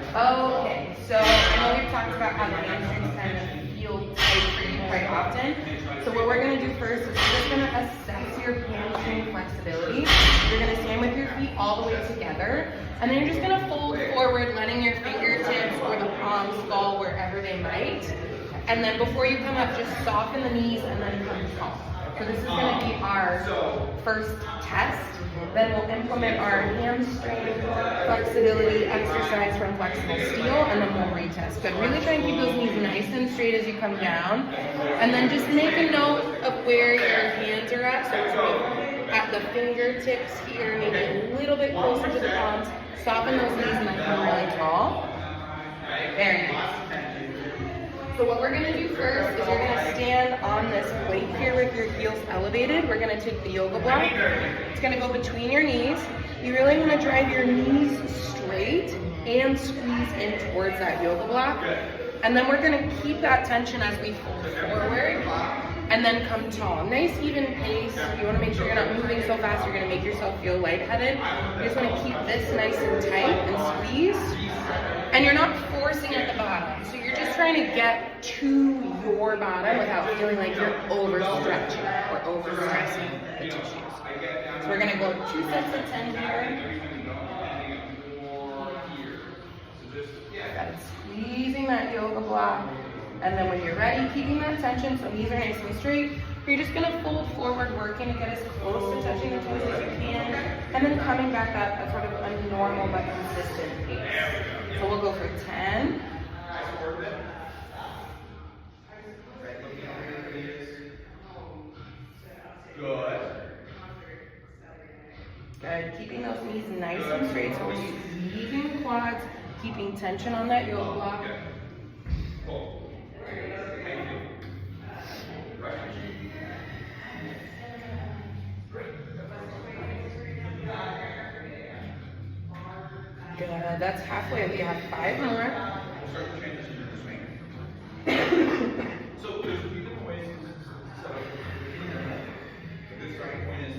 Okay, so I know we've talked about how the hamstrings kind of feel tight for you quite often. So what we're going to do first is we're just going to assess your hamstring flexibility. You're going to stand with your feet all the way together, and then you're just going to fold forward, letting your fingertips or the palms fall wherever they might. And then before you come up, just soften the knees and then come tall. So this is going to be our first test. Then we'll implement our hamstring flexibility exercise from flexible steel, and then we'll retest. But really try and keep those knees nice and straight as you come down. And then just make a note of where your hands are at. So it's at the fingertips here, maybe a little bit closer to the palms. Soften those knees and then come really tall. Very nice. So what we're going to do first is you're going to stand on this plate here with your heels elevated. We're going to take the yoga block. It's going to go between your knees. You really want to drive your knees straight and squeeze in towards that yoga block. And then we're going to keep that tension as we fold forward and then come tall. Nice even pace. You want to make sure you're not moving so fast you're going to make yourself feel lightheaded. You just want to keep this nice and tight and squeeze. And you're not forcing at the bottom. So you're just trying to get to your bottom without feeling like you're overstretching or overstressing the tissues. So we're going to go 2 sets of 10 here. Got it. Squeezing that yoga block. And then when you're ready, keeping that tension, so knees are nice and straight, you're just going to fold forward, working to get as close to touching the toes as you can, and then coming back up at sort of a normal but consistent pace. So we'll go for 10. Good. Keeping those knees nice and straight, so we're squeezing the quads, keeping tension on that yoga block. Good. That's halfway. We have 5 more. So there's 3 different ways to set up. The starting point is,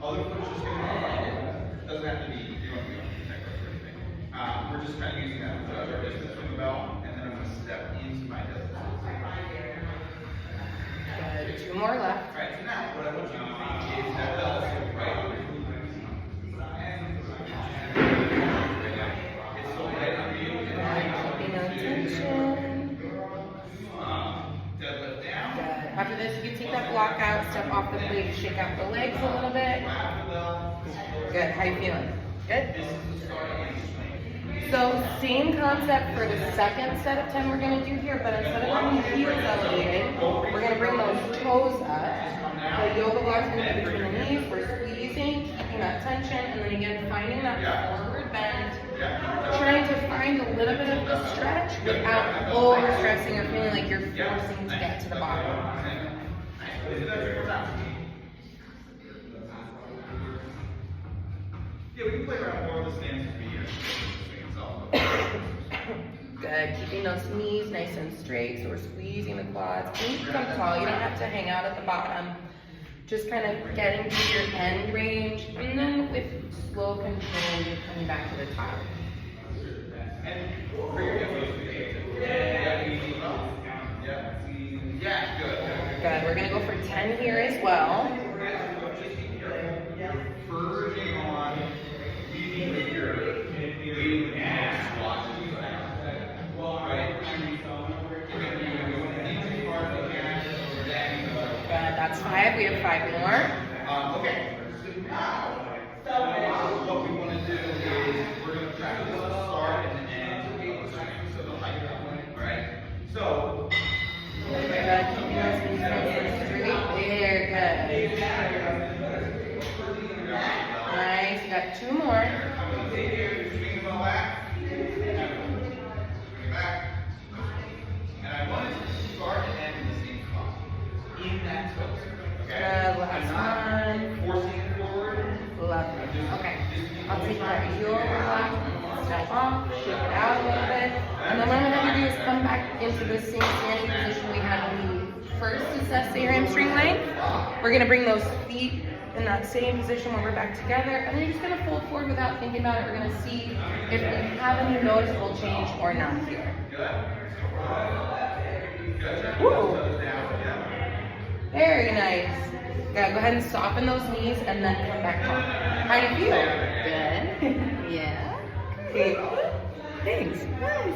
other foot just going to be, doesn't have to be, you don't have to be on the neck or anything. We're just kind of using that as our distance from the bell, and then I'm going to step into my distance. Good. 2 more left. All right, so now what I want you to do is that bell, so right. After this, you can take that block out, step off the plate, shake out the legs a little bit. Good. How you feeling? Good? So same concept for the second set of 10 we're going to do here, but instead of having the heels elevated, we're going to bring those toes up. The yoga block's going to be between the knees. We're squeezing, keeping that tension, and then again, finding that forward bend. Trying to find a little bit of the stretch without overstressing or feeling like you're forcing to get to the bottom. Yeah, we can play around more with the stance Good. Keeping those knees nice and straight, so we're squeezing the quads. Knees become tall. You don't have to hang out at the bottom. Just kind of getting to your end range, and then with slow control, you're coming back to the top. Good. We're going to go for 10 here as well. Verging on leading with your squat. Good. That's 5. We have 5 more. Okay. So now, what we want to do is we're going to practice the start and the end of the swing. So the height. All right. So. Good. Keeping those knees nice and straight. There. Good. Nice. You got 2 more. Swing the back. Back. And I want it to start and end in the same spot. In that twist. Okay. Last one. Forcing it forward. Lovely. Okay. I'll take that yoga block, step off, shake it out a little bit, and then what I'm going to do is come back into the same standing position we had when we first assessed the hamstring length. We're going to bring those feet in that same position where we're back together, and then you're just gonna fold forward without thinking about it. We're gonna see if we have any noticeable change or not here. Woo. Very nice. Yeah, go ahead and soften those knees and then come back home. How do you feel? Good. Yeah. Okay. Thanks. Nice.